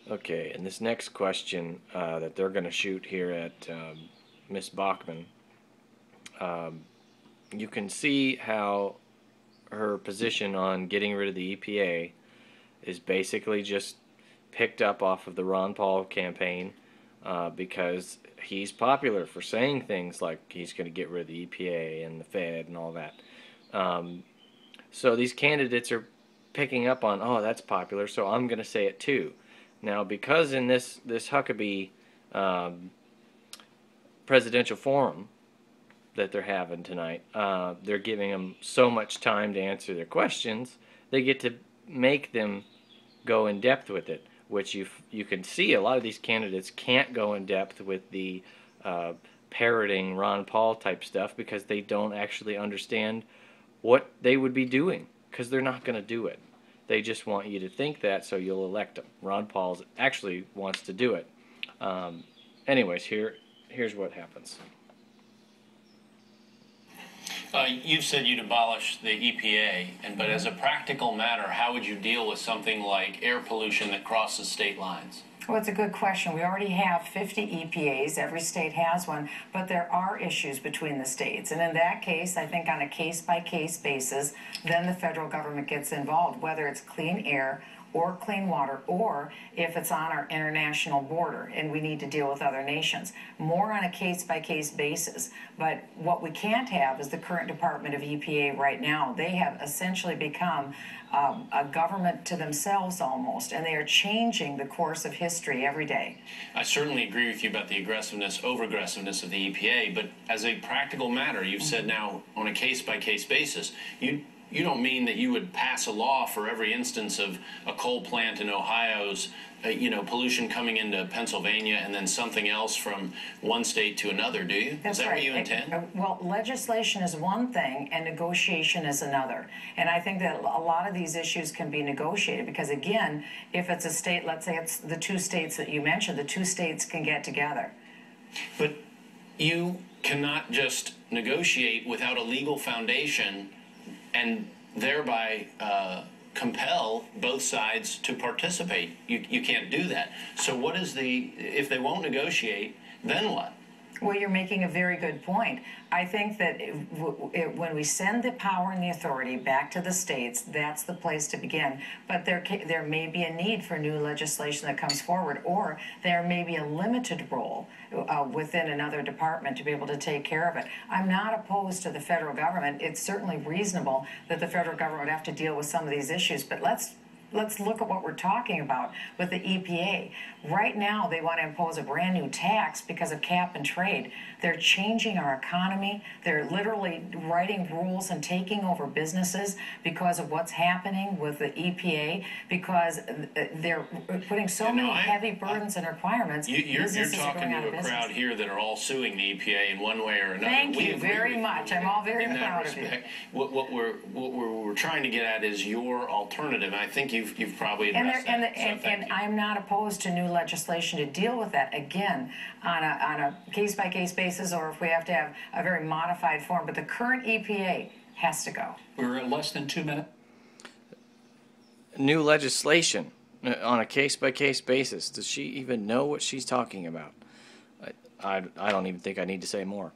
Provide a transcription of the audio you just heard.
Okay, and this next question that they're going to shoot here at Miss Bachmann, um, you can see how her position on getting rid of the EPA is basically just picked up off of the Ron Paul campaign because he's popular for saying things like he's going to get rid of the EPA and the Fed and all that. So these candidates are picking up on, oh, that's popular, so I'm going to say it too. Now, because in this Huckabee presidential forum that they're having tonight, they're giving them so much time to answer their questions, they get to make them go in depth with it, which you can see a lot of these candidates can't go in depth with the parroting Ron Paul type stuff because they don't actually understand what they would be doing, because they're not going to do it. They just want you to think that so you'll elect them. Ron Paul actually wants to do it. Anyways, here's what happens. You've said you'd abolish the EPA, but as a practical matter, how would you deal with something like air pollution that crosses state lines? Well, it's a good question. We already have 50 EPAs. Every state has one, but there are issues between the states. And in that case, I think on a case-by-case basis, then the federal government gets involved, whether it's clean air or clean water, or if it's on our international border and we need to deal with other nations. More on a case-by-case basis. But what we can't have is the current Department of EPA right now. They have essentially become a government to themselves almost, and they are changing the course of history every day. I certainly agree with you about the aggressiveness, over-aggressiveness of the EPA, but as a practical matter, you've said now on a case-by-case basis, you don't mean that you would pass a law for every instance of a coal plant in Ohio's, pollution coming into Pennsylvania and then something else from one state to another, do you? That's is that right. What you intend? Well, legislation is one thing and negotiation is another. And I think that a lot of these issues can be negotiated because, again, if it's a state, let's say it's the two states that you mentioned, the two states can get together. But you cannot just negotiate without a legal foundation and thereby compel both sides to participate. You can't do that. So what is if they won't negotiate, then what? Well, you're making a very good point. I think that when we send the power and the authority back to the states, that's the place to begin. But there may be a need for new legislation that comes forward, or there may be a limited role within another department to be able to take care of it. I'm not opposed to the federal government. It's certainly reasonable that the federal government would have to deal with some of these issues, but let's look at what we're talking about with the EPA. Right now, they want to impose a brand new tax because of cap and trade. They're changing our economy. They're literally writing rules and taking over businesses because of what's happening with the EPA, because they're putting so many heavy burdens and requirements. You're talking to a crowd here that are all suing the EPA in one way or another. Thank you very much. I'm all very proud of you. What we're trying to get at is your alternative. I think you've probably addressed that. And I'm not opposed to new legislation to deal with that, again, on a case-by-case basis, or if we have to have a very modified form. But the current EPA has to go. We're at less than 2 minutes. New legislation on a case-by-case basis. Does she even know what she's talking about? I don't even think I need to say more.